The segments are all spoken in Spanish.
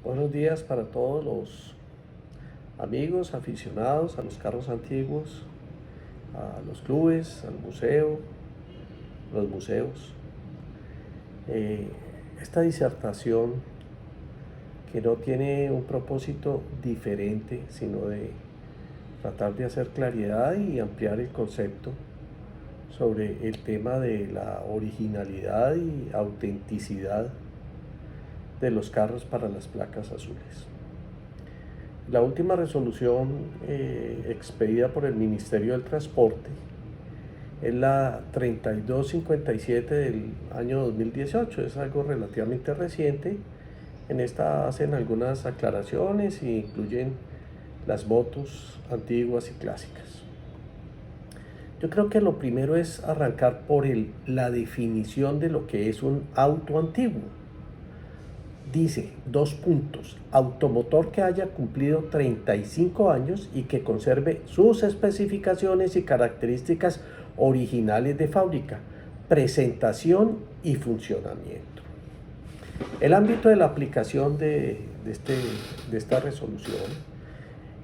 Buenos días para todos los amigos, aficionados a los carros antiguos, a los clubes, al museo, los museos. Eh, esta disertación que no tiene un propósito diferente, sino de tratar de hacer claridad y ampliar el concepto sobre el tema de la originalidad y autenticidad de los carros para las placas azules. La última resolución expedida por el Ministerio del Transporte es la 3257 del año 2018, es algo relativamente reciente. En esta hacen algunas aclaraciones e incluyen las motos antiguas y clásicas. Yo creo que lo primero es arrancar por la definición de lo que es un auto antiguo. Dice, 2 puntos, automotor que haya cumplido 35 años y que conserve sus especificaciones y características originales de fábrica, presentación y funcionamiento. El ámbito de la aplicación de esta resolución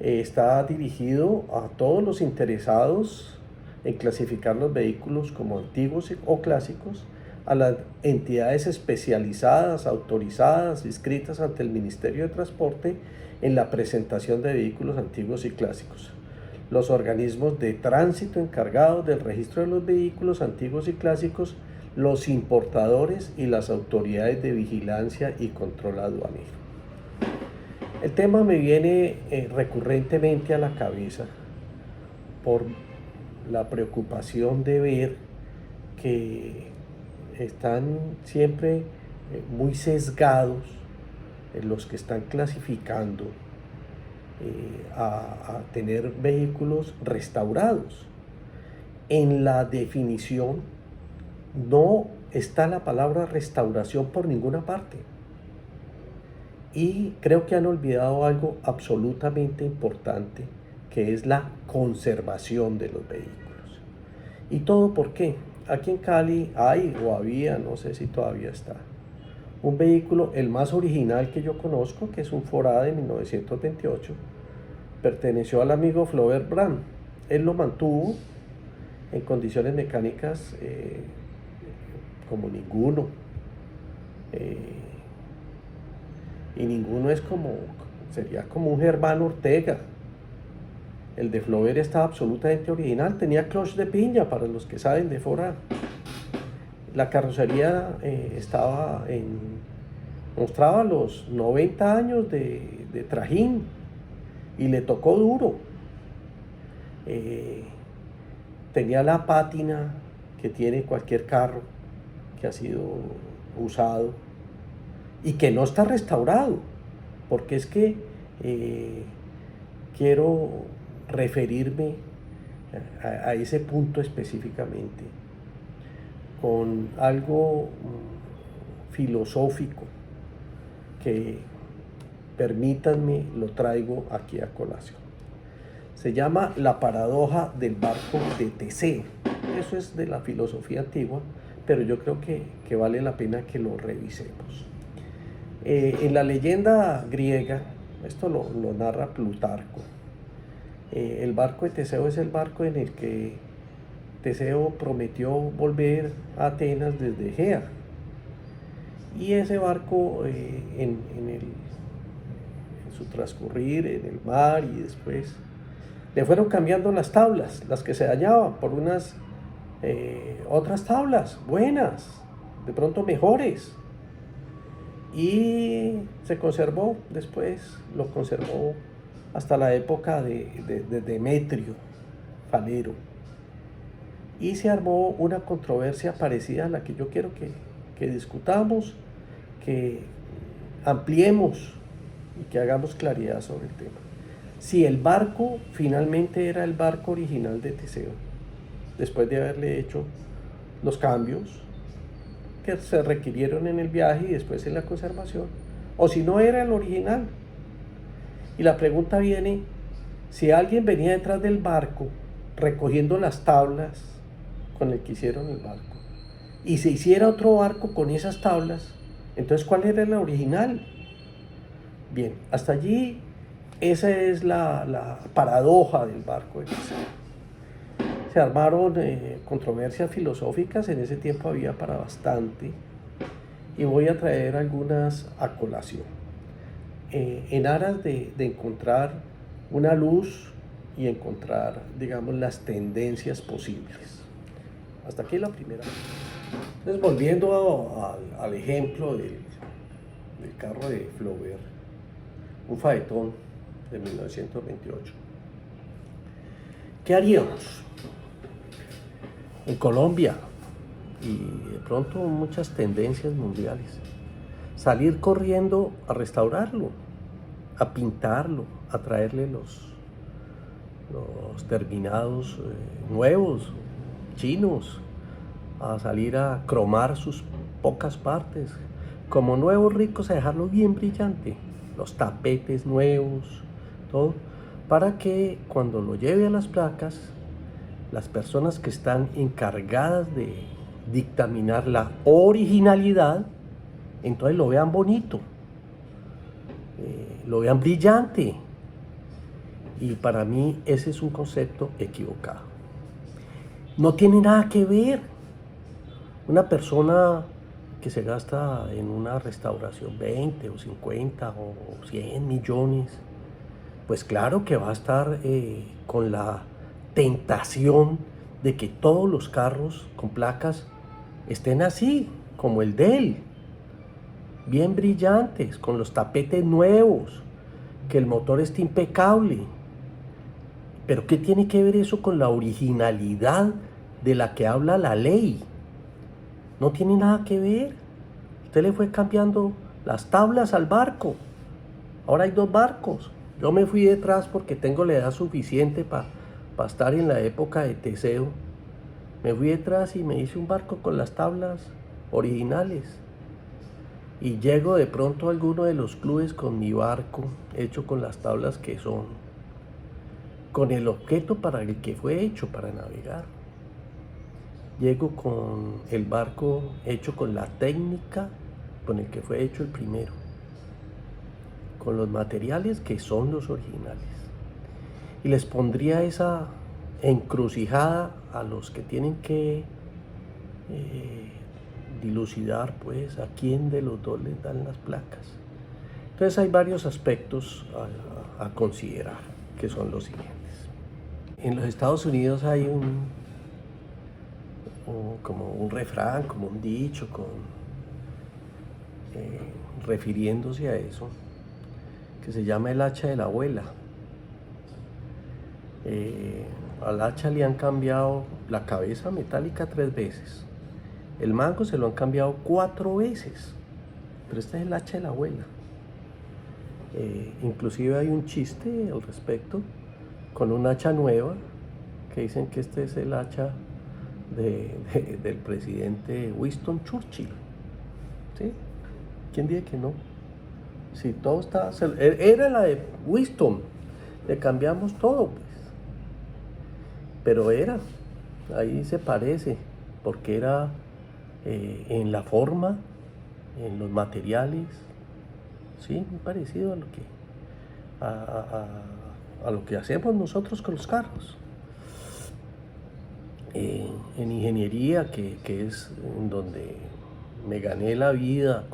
está dirigido a todos los interesados en clasificar los vehículos como antiguos o clásicos, a las entidades especializadas, autorizadas, inscritas ante el Ministerio de Transporte en la presentación de vehículos antiguos y clásicos, los organismos de tránsito encargados del registro de los vehículos antiguos y clásicos, los importadores y las autoridades de vigilancia y control aduanero. El tema me viene recurrentemente a la cabeza por la preocupación de ver que están siempre muy sesgados los que están clasificando a tener vehículos restaurados. En la definición no está la palabra restauración por ninguna parte. Y creo que han olvidado algo absolutamente importante, que es la conservación de los vehículos. ¿Y todo por qué? Aquí en Cali hay o había, no sé si todavía está, un vehículo, el más original que yo conozco, que es un Forada de 1928, perteneció al amigo Flover Bram. Él lo mantuvo en condiciones mecánicas como ninguno. Y ninguno es sería como un Germán Ortega. El de Flover estaba absolutamente original, tenía clutch de piña para los que saben de Forada. La carrocería mostraba los 90 años de trajín y le tocó duro. Tenía la pátina que tiene cualquier carro que ha sido usado y que no está restaurado, porque es que quiero referirme a ese punto específicamente con algo filosófico que, permítanme, lo traigo aquí a colación. Se llama la paradoja del barco de Teseo. Eso es de la filosofía antigua, pero yo creo que vale la pena que lo revisemos. En la leyenda griega, esto lo narra Plutarco, el barco de Teseo es el barco en el que Teseo prometió volver a Atenas desde Egea. Y ese barco en su transcurrir en el mar y después le fueron cambiando las tablas, las que se dañaban, por unas otras tablas buenas, de pronto mejores. Y se conservó, después lo conservó hasta la época de Demetrio, Falero. Y se armó una controversia parecida a la que yo quiero que discutamos, que ampliemos y que hagamos claridad sobre el tema. Si el barco finalmente era el barco original de Teseo, después de haberle hecho los cambios que se requirieron en el viaje y después en la conservación, o si no era el original. Y la pregunta viene, si alguien venía detrás del barco recogiendo las tablas con el que hicieron el barco y se hiciera otro barco con esas tablas, entonces ¿cuál era el original? Bien, hasta allí esa es la paradoja del barco de Teseo. Se armaron controversias filosóficas, en ese tiempo había para bastante, y voy a traer algunas a colación, en aras de encontrar una luz y encontrar, digamos, las tendencias posibles. Hasta aquí la primera. Entonces, volviendo al ejemplo del carro de Flaubert, un Phaeton de 1928. ¿Qué haríamos en Colombia y de pronto muchas tendencias mundiales? Salir corriendo a restaurarlo, a pintarlo, a traerle los terminados nuevos, chinos, a salir a cromar sus pocas partes, como nuevos ricos, a dejarlo bien brillante, los tapetes nuevos, todo, para que cuando lo lleve a las placas, las personas que están encargadas de dictaminar la originalidad, entonces lo vean bonito, lo vean brillante. Y para mí ese es un concepto equivocado. No tiene nada que ver. Una persona que se gasta en una restauración 20 o 50 o 100 millones, pues claro que va a estar con la tentación de que todos los carros con placas estén así, como el de él, bien brillantes, con los tapetes nuevos, que el motor esté impecable. Pero ¿qué tiene que ver eso con la originalidad de la que habla la ley? No tiene nada que ver. Usted le fue cambiando las tablas al barco. Ahora hay 2 barcos. Yo me fui detrás porque tengo la edad suficiente para estar en la época de Teseo. Me fui detrás y me hice un barco con las tablas originales. Y llego de pronto a alguno de los clubes con mi barco hecho con las tablas que son, con el objeto para el que fue hecho, para navegar. Llego con el barco hecho con la técnica con el que fue hecho el primero, con los materiales que son los originales. Y les pondría esa encrucijada a los que tienen que dilucidar, pues, a quién de los dos les dan las placas. Entonces hay varios aspectos a considerar, que son los siguientes. En los Estados Unidos hay como un refrán, como un dicho, refiriéndose a eso, que se llama el hacha de la abuela. Al hacha le han cambiado la cabeza metálica 3 veces, el mango se lo han cambiado 4 veces, pero este es el hacha de la abuela. Inclusive hay un chiste al respecto, con un hacha nueva, que dicen que este es el hacha del presidente Winston Churchill. ¿Sí? ¿Quién dice que no? Si todo está... Era la de Winston, le cambiamos todo, pues. Pero ahí se parece, porque era en la forma, en los materiales, sí, muy parecido a lo que hacemos nosotros con los carros. En ingeniería, que es en donde me gané la vida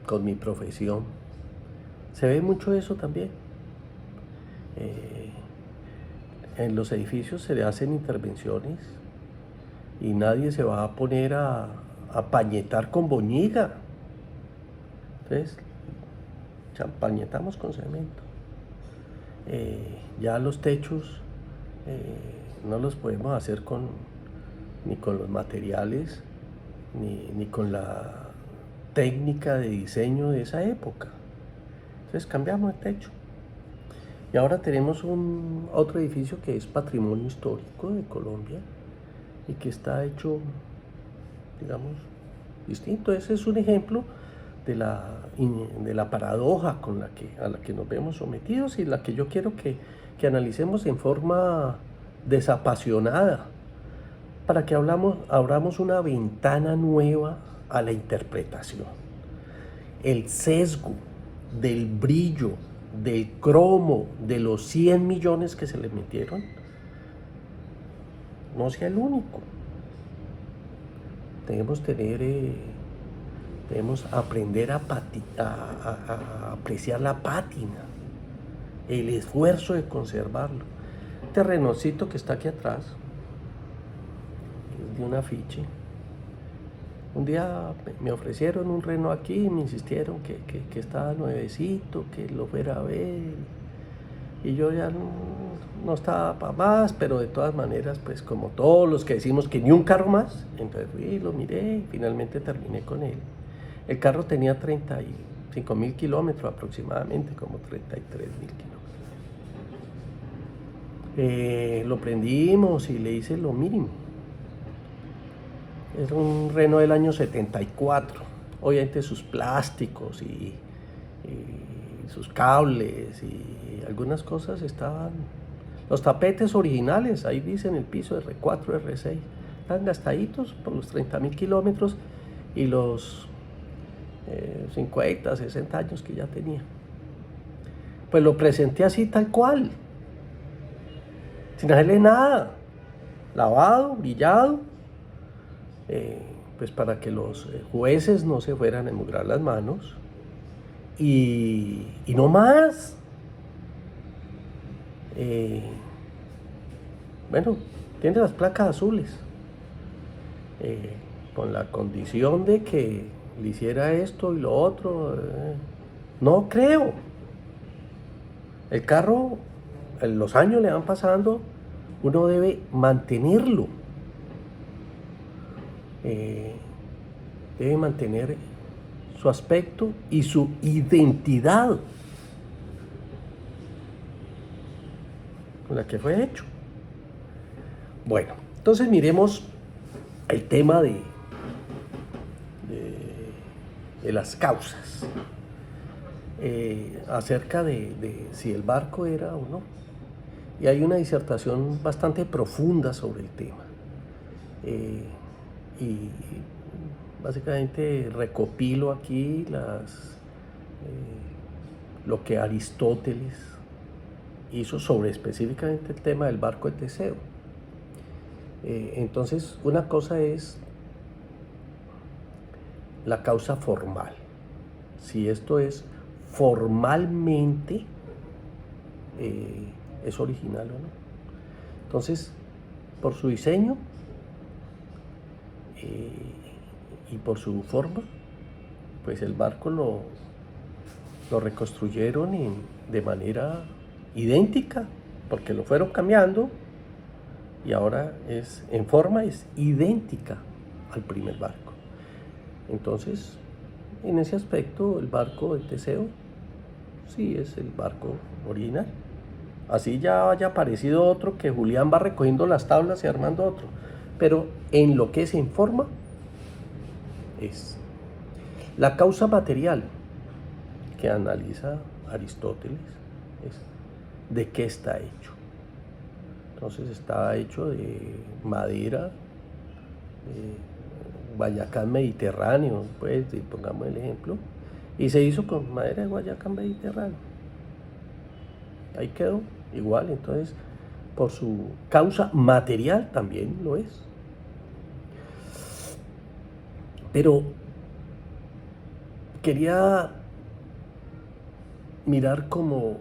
con mi profesión, se ve mucho eso también. En los edificios se le hacen intervenciones y nadie se va a poner a pañetar con boñiga. Entonces, pañetamos con cemento. Ya los techos no los podemos hacer ni con los materiales ni con la técnica de diseño de esa época. Entonces cambiamos el techo. Y ahora tenemos otro edificio que es patrimonio histórico de Colombia y que está hecho, digamos, distinto. Ese es un ejemplo de la paradoja a la que nos vemos sometidos y la que yo quiero que analicemos en forma desapasionada, para que abramos una ventana nueva a la interpretación. el sesgo del brillo, del cromo, de los 100 millones que se le metieron, no sea el único. Debemos aprender a apreciar la pátina, el esfuerzo de conservarlo. Terrenocito que está aquí atrás, de un afiche. Un día me ofrecieron un reno aquí y me insistieron que estaba nuevecito, que lo fuera a ver. Y yo ya no estaba para más, pero de todas maneras, pues como todos los que decimos que ni un carro más, entonces fui, lo miré y finalmente terminé con él. El carro tenía 35.000 kilómetros aproximadamente, como 33.000 kilómetros. Lo prendimos y le hice lo mínimo. Es un Renault del año 74. Obviamente sus plásticos y sus cables y algunas cosas estaban. Los tapetes originales, ahí dice en el piso R4, R6, están gastaditos por los 30.000 kilómetros y los 50, 60 años que ya tenía. Pues lo presenté así tal cual, sin hacerle nada, lavado, brillado, pues para que los jueces no se fueran a emugrar las manos y no más. Bueno, tiene las placas azules, con la condición de que le hiciera esto y lo otro. No creo. El carro, los años le van pasando, uno debe mantenerlo. Debe mantener su aspecto y su identidad con la que fue hecho. Bueno, entonces miremos el tema de las causas, acerca de si el barco era o no. Y hay una disertación bastante profunda sobre el tema. Y básicamente recopilo aquí lo que Aristóteles hizo sobre específicamente el tema del barco de Teseo. Entonces, una cosa es la causa formal, si esto es formalmente es original o no. Entonces, por su diseño y por su forma, pues el barco lo reconstruyeron de manera idéntica, porque lo fueron cambiando y ahora en forma es idéntica al primer barco. Entonces, en ese aspecto, el barco de Teseo sí es el barco original. Así ya haya aparecido otro, que Julián va recogiendo las tablas y armando otro. Pero en lo que es en forma, es la causa material que analiza Aristóteles, es de qué está hecho. Entonces está hecho de madera, Guayacán mediterráneo, pues, pongamos el ejemplo, y se hizo con madera de Guayacán mediterráneo. Ahí quedó igual. Entonces, por su causa material también lo es. Pero quería mirar como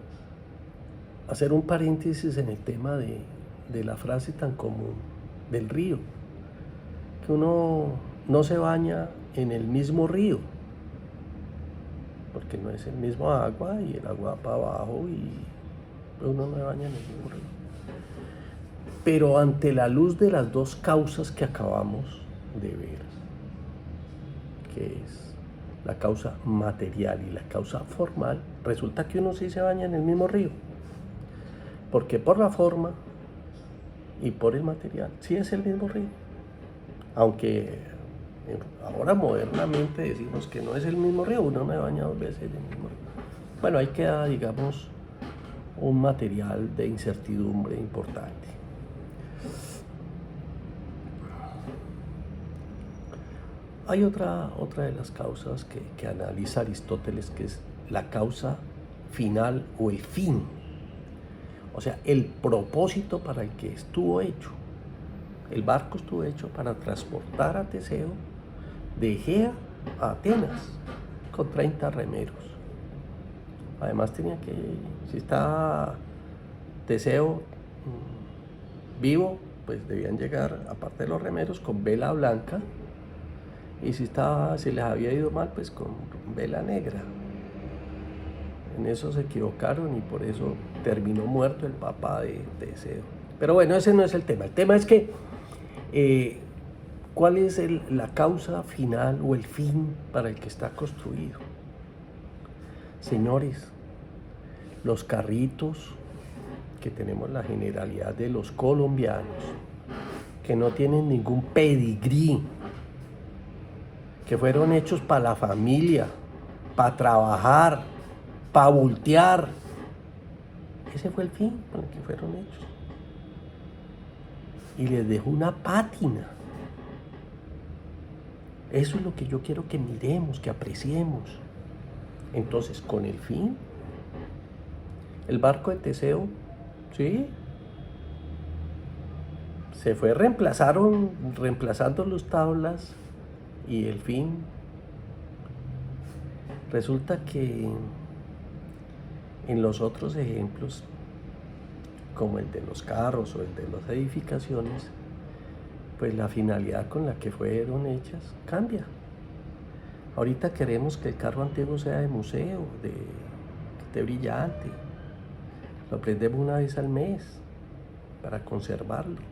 hacer un paréntesis en el tema de la frase tan común del río, que uno no se baña en el mismo río, porque no es el mismo agua y el agua va para abajo y uno no se baña en el mismo río. Pero ante la luz de las dos causas que acabamos de ver, que es la causa material y la causa formal, resulta que uno sí se baña en el mismo río, porque por la forma y por el material sí es el mismo río, aunque ahora modernamente decimos que no es el mismo río, uno me baña 2 veces en el mismo río. Bueno, ahí queda, digamos, un material de incertidumbre importante. Hay otra de las causas que analiza Aristóteles, que es la causa final o el fin. O sea, el propósito para el que estuvo hecho. El barco estuvo hecho para transportar a Teseo de Egea a Atenas con 30 remeros. Además tenía que, si está Teseo vivo, pues debían llegar, aparte de los remeros, con vela blanca, y si les había ido mal, pues con vela negra. En eso se equivocaron y por eso terminó muerto el papá de Teseo. Pero bueno, ese no es el tema. El tema es que ¿cuál es la causa final o el fin para el que está construido? Señores, los carritos que tenemos la generalidad de los colombianos, que no tienen ningún pedigrí, que fueron hechos para la familia, para trabajar, para voltear. Ese fue el fin para el que fueron hechos. Y les dejó una pátina. Eso es lo que yo quiero que miremos, que apreciemos. Entonces, con el fin, el barco de Teseo, ¿sí? Se fue reemplazando las tablas, y el fin, resulta que en los otros ejemplos, como el de los carros o el de las edificaciones, pues la finalidad con la que fueron hechas cambia. Ahorita queremos que el carro antiguo sea de museo, que esté brillante. Lo prendemos una vez al mes para conservarlo.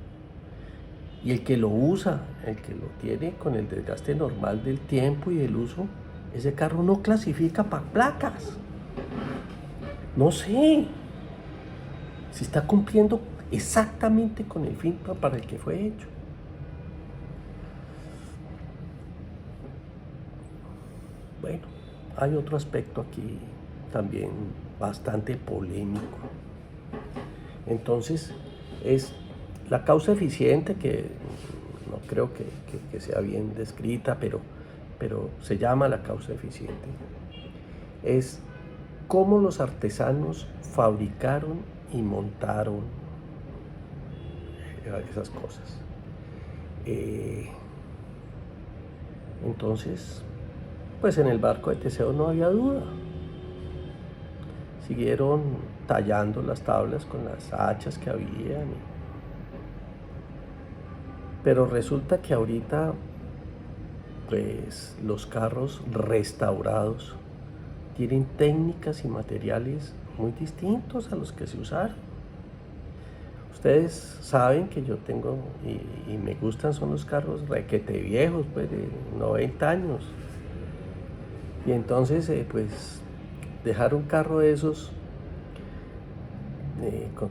Y el que lo usa, el que lo tiene con el desgaste normal del tiempo y del uso, ese carro no clasifica para placas. No sé si está cumpliendo exactamente con el fin para el que fue hecho. Bueno, hay otro aspecto aquí también bastante polémico. Entonces, es la causa eficiente, que no creo que sea bien descrita, pero se llama la causa eficiente. Es cómo los artesanos fabricaron y montaron esas cosas. Entonces, pues en el barco de Teseo no había duda. Siguieron tallando las tablas con las hachas que habían. Pero resulta que ahorita, pues los carros restaurados tienen técnicas y materiales muy distintos a los que se usaron. Ustedes saben que yo tengo, y me gustan, son los carros requete viejos, pues de 90 años. Y entonces, pues, dejar un carro de esos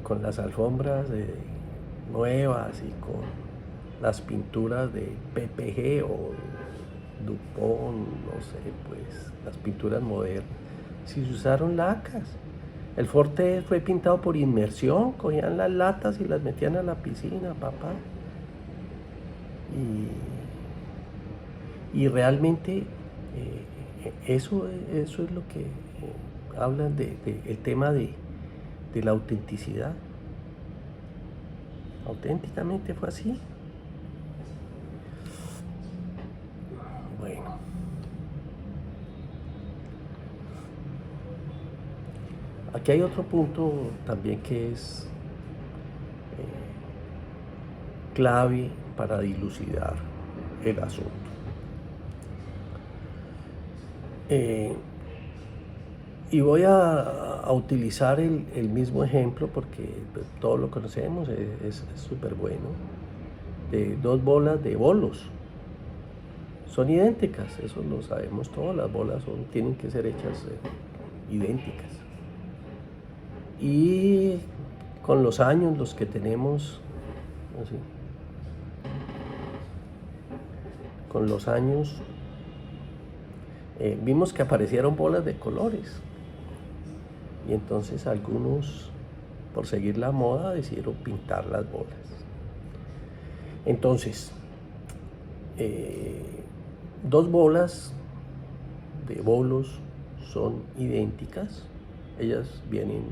con las alfombras nuevas y con las pinturas de PPG o Dupont, no sé, pues, las pinturas modernas, si se usaron lacas. El Forte fue pintado por inmersión, cogían las latas y las metían a la piscina, papá. Y realmente eso es lo que hablan el tema de la autenticidad. Auténticamente fue así. Bueno. Aquí hay otro punto también que es clave para dilucidar el asunto. Y voy a utilizar el mismo ejemplo porque todos lo conocemos, es súper bueno, de dos bolas de bolos. Son idénticas, eso lo sabemos todos, las bolas tienen que ser hechas idénticas. Y con los años, los que tenemos, así, con los años, vimos que aparecieron bolas de colores. Y entonces algunos, por seguir la moda, decidieron pintar las bolas. Entonces, dos bolas de bolos son idénticas. Ellas vienen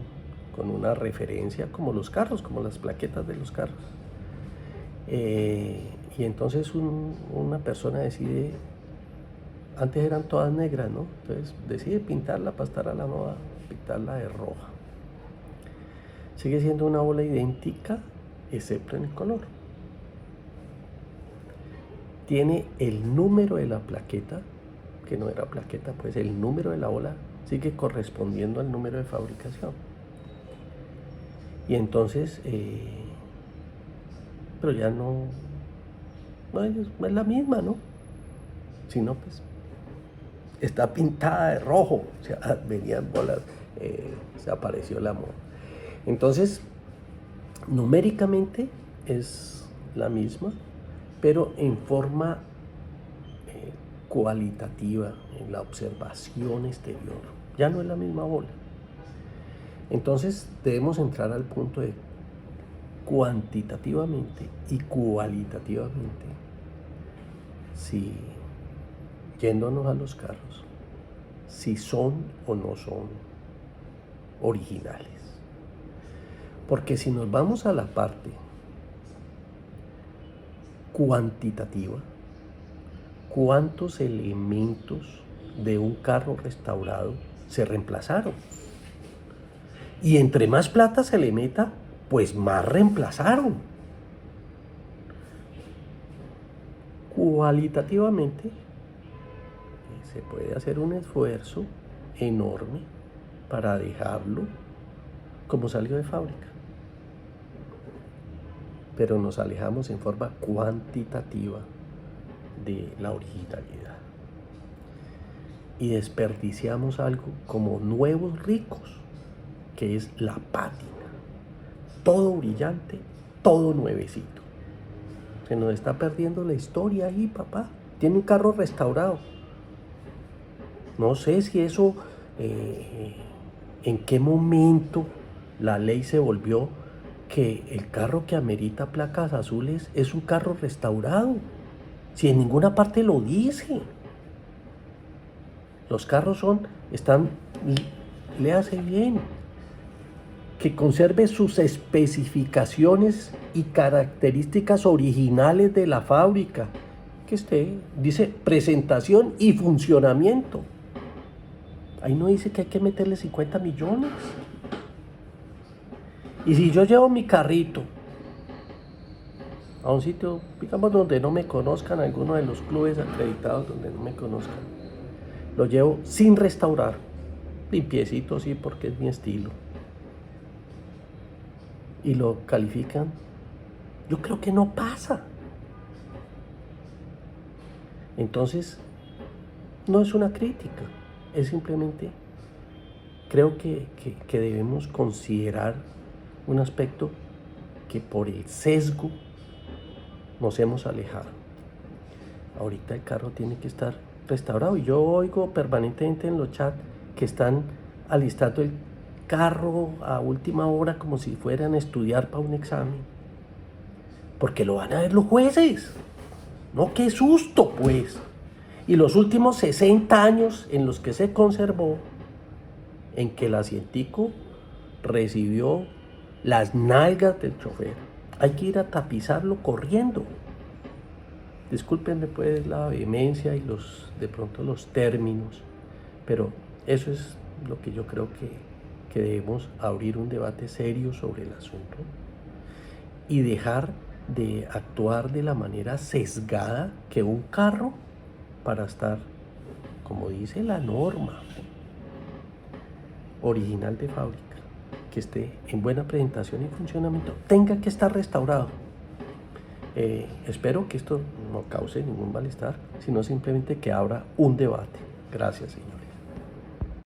con una referencia como los carros, como las plaquetas de los carros. Y entonces una persona decide, antes eran todas negras, ¿no? Entonces decide pintarla para estar a la moda, pintarla de roja. Sigue siendo una bola idéntica, excepto en el color. Tiene el número de la plaqueta, que no era plaqueta, pues el número de la bola sigue correspondiendo al número de fabricación. Y entonces, pero ya no es la misma, ¿no? Sino pues está pintada de rojo, o sea, venían bolas, se apareció la moda. Entonces, numéricamente es la misma, pero en forma cualitativa, en la observación exterior, ya no es la misma bola. Entonces debemos entrar al punto de cuantitativamente y cualitativamente, si yéndonos a los carros, si son o no son originales. Porque si nos vamos a la parte cuantitativa, ¿cuántos elementos de un carro restaurado se reemplazaron? Y entre más plata se le meta, pues más reemplazaron. Cualitativamente, se puede hacer un esfuerzo enorme para dejarlo como salió de fábrica. Pero nos alejamos en forma cuantitativa de la originalidad. Y desperdiciamos algo como nuevos ricos, que es la pátina. Todo brillante, todo nuevecito. Se nos está perdiendo la historia ahí, papá. Tiene un carro restaurado. No sé si eso, en qué momento la ley se volvió que el carro que amerita placas azules es un carro restaurado. Si en ninguna parte lo dice. Los carros están, léase bien, que conserve sus especificaciones y características originales de la fábrica, que dice presentación y funcionamiento. Ahí no dice que hay que meterle 50 millones. Y si yo llevo mi carrito a un sitio, digamos, donde no me conozcan, alguno de los clubes acreditados donde no me conozcan, lo llevo sin restaurar, limpiecito, sí, porque es mi estilo, y lo califican, yo creo que no pasa. Entonces, no es una crítica, es simplemente, creo que debemos considerar un aspecto que por el sesgo nos hemos alejado. Ahorita el carro tiene que estar restaurado, y yo oigo permanentemente en los chats que están alistando el carro a última hora como si fueran a estudiar para un examen, porque lo van a ver los jueces. No, qué susto, pues. Y los últimos 60 años en los que se conservó, en que el asientico recibió las nalgas del chofer, hay que ir a tapizarlo corriendo. Discúlpenme pues la vehemencia y de pronto los términos, pero eso es lo que yo creo que debemos abrir un debate serio sobre el asunto y dejar de actuar de la manera sesgada que un carro, para estar, como dice la norma original de fábrica, que esté en buena presentación y funcionamiento, tenga que estar restaurado. Espero que esto no cause ningún malestar, sino simplemente que abra un debate. Gracias, señores.